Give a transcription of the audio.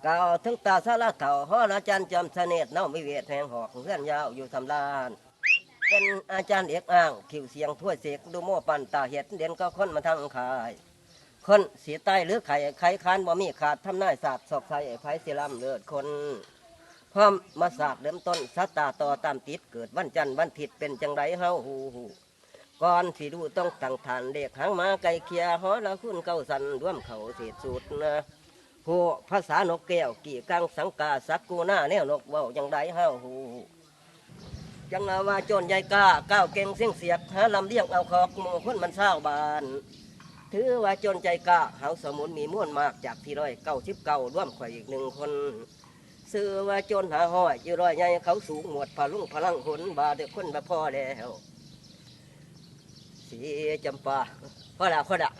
กล่าวถึงตาสาราเถ่าฮออาจารย์จอมเสน่ห์เน่าวิเวทแห่งหอกเพื่อนยาวอยู่สำลานเป็นอาจารย์เอกอ้างขิวเสียงถ้วยเสกดูโม่ปันตาเห็ดเด่นก็คนมาทางขายคนเสียใต้หรือไข่ไข่คานบ่มีขาดทำนายศาสตร์สอกใส่ไผ่ศิลำเลือดคนพร้อมมาศาสตร์เริ่มต้นสัตตาต่อตามติดเกิดวันจันทร์วันผิดเป็นจังไรเฮาหูก่อนที่ดูต้องตั้งฐานเด็กหางมาไก่เคียหอละคุณเก้าสันร่วมเขาเศษสุดนะผู้ภาษานกแก้วกี่กังสังกาสักกูหน้าแนวนกเบาจังไรเฮาหูจังว่าโจรใหญ่ก้าก้าวเก่งเสียงเสียกหาลำเลี้ยงเอาขอกหมู่คนมันเศร้าบานถือว่าจนใจกล้าเฮาสมุนมีม้วนมากจากที่199ร่วมข่อยอีก1 คนซื้อว่าจนหาห้อยอยู่ร้อยใหญ่เขาสูงหมดพลุงพลังหนบาเด็กคนบ่พอแล้วสีจำปาพอละ